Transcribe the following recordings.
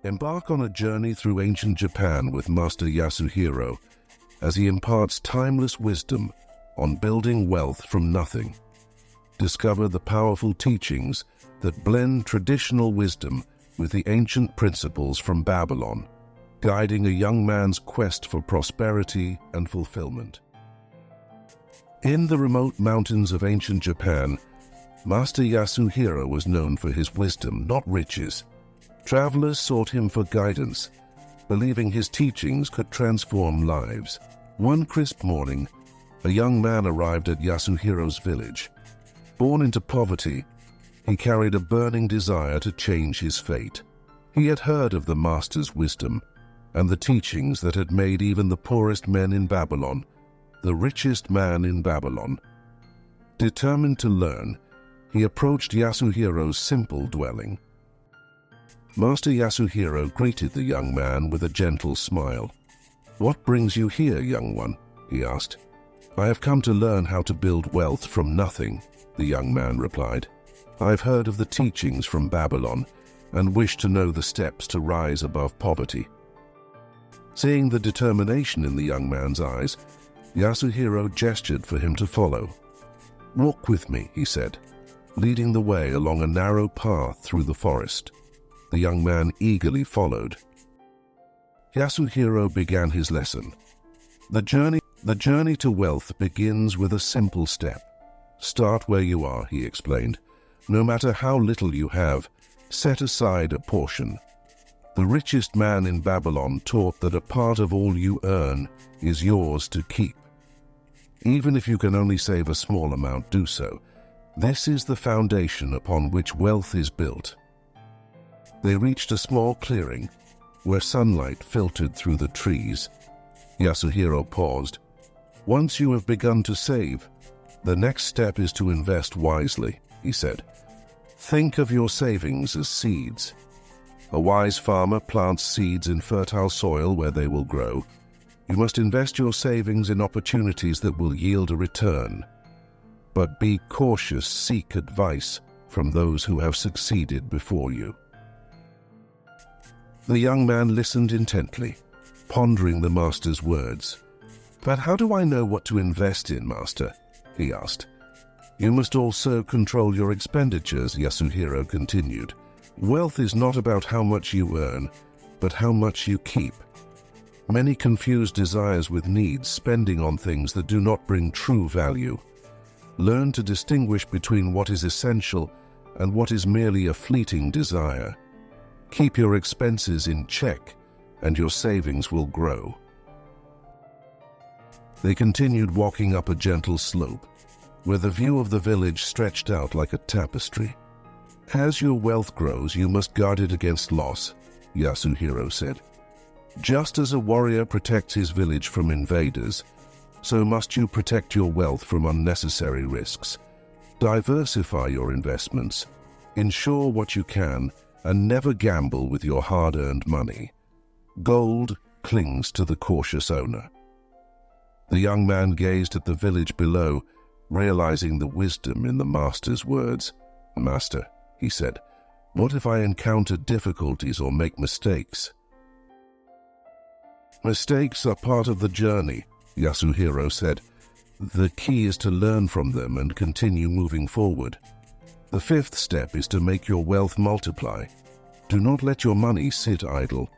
Embark on a journey through ancient Japan with Master Yasuhiro as he imparts timeless wisdom on building wealth from nothing. Discover the powerful teachings that blend traditional wisdom with the ancient principles from Babylon, guiding a young man's quest for prosperity and fulfillment. In the remote mountains of ancient Japan, Master Yasuhiro was known for his wisdom, not riches. Travelers sought him for guidance, believing his teachings could transform lives. One crisp morning, a young man arrived at Yasuhiro's village. Born into poverty, he carried a burning desire to change his fate. He had heard of the master's wisdom and the teachings that had made even the poorest men in Babylon the richest man in Babylon. Determined to learn, he approached Yasuhiro's simple dwelling. Master Yasuhiro greeted the young man with a gentle smile. "What brings you here, young one?" he asked. "I have come to learn how to build wealth from nothing," the young man replied. "I've heard of the teachings from Babylon and wish to know the steps to rise above poverty." Seeing the determination in the young man's eyes, Yasuhiro gestured for him to follow. "Walk with me," he said, leading the way along a narrow path through the forest. The young man eagerly followed. Yasuhiro began his lesson. The journey to wealth begins with a simple step. Start where you are, he explained. No matter how little you have, set aside a portion. The richest man in Babylon taught that a part of all you earn is yours to keep. Even if you can only save a small amount, do so. This is the foundation upon which wealth is built. They reached a small clearing where sunlight filtered through the trees. Yasuhiro paused. "Once you have begun to save, the next step is to invest wisely," he said. "Think of your savings as seeds. A wise farmer plants seeds in fertile soil where they will grow. You must invest your savings in opportunities that will yield a return. But be cautious, seek advice from those who have succeeded before you." The young man listened intently, pondering the master's words. "But how do I know what to invest in, master?" he asked. "You must also control your expenditures," Yasuhiro continued. "Wealth is not about how much you earn, but how much you keep. Many confuse desires with needs, spending on things that do not bring true value. Learn to distinguish between what is essential and what is merely a fleeting desire. Keep your expenses in check, and your savings will grow." They continued walking up a gentle slope, where the view of the village stretched out like a tapestry. "As your wealth grows, you must guard it against loss," Yasuhiro said. "Just as a warrior protects his village from invaders, so must you protect your wealth from unnecessary risks. Diversify your investments, insure what you can, and never gamble with your hard-earned money. Gold clings to the cautious owner." The young man gazed at the village below, realizing the wisdom in the master's words. "Master," he said, "what if I encounter difficulties or make mistakes?" "Mistakes are part of the journey," Yasuhiro said. "The key is to learn from them and continue moving forward. The fifth step is to make your wealth multiply. Do not let your money sit idle.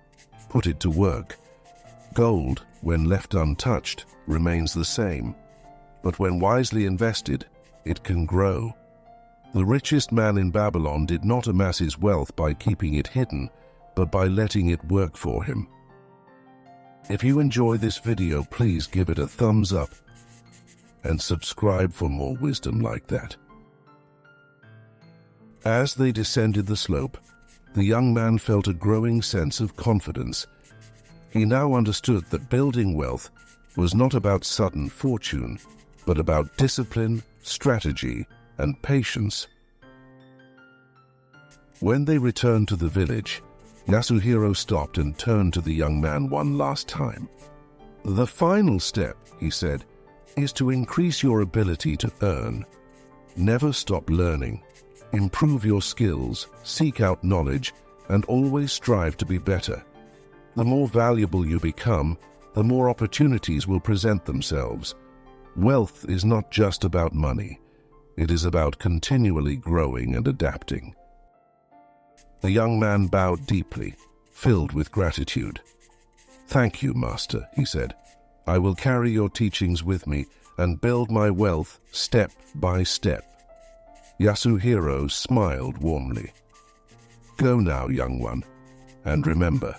Put it to work. Gold, when left untouched, remains the same, but when wisely invested, it can grow. The richest man in Babylon did not amass his wealth by keeping it hidden, but by letting it work for him." If you enjoy this video, please give it a thumbs up and subscribe for more wisdom like that. As they descended the slope, the young man felt a growing sense of confidence. He now understood that building wealth was not about sudden fortune, but about discipline, strategy, and patience. When they returned to the village, Yasuhiro stopped and turned to the young man one last time. "The final step," he said, "is to increase your ability to earn. Never stop learning. Improve your skills, seek out knowledge, and always strive to be better. The more valuable you become, the more opportunities will present themselves. Wealth is not just about money. It is about continually growing and adapting. The young man bowed deeply, filled with gratitude. "Thank you, Master," he said. "I will carry your teachings with me and build my wealth step by step." Yasuhiro smiled warmly. "Go now, young one, and remember,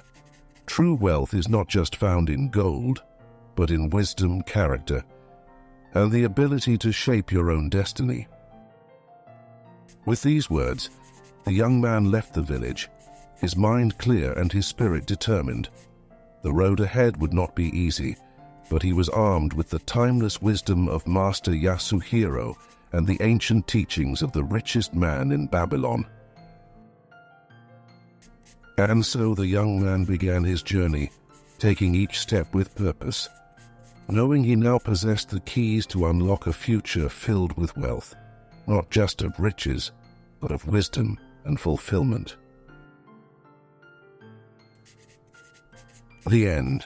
true wealth is not just found in gold, but in wisdom, character, and the ability to shape your own destiny." With these words, the young man left the village, his mind clear and his spirit determined. The road ahead would not be easy, but he was armed with the timeless wisdom of Master Yasuhiro and the ancient teachings of the richest man in Babylon. And so the young man began his journey, taking each step with purpose, knowing he now possessed the keys to unlock a future filled with wealth, not just of riches, but of wisdom and fulfillment. The end.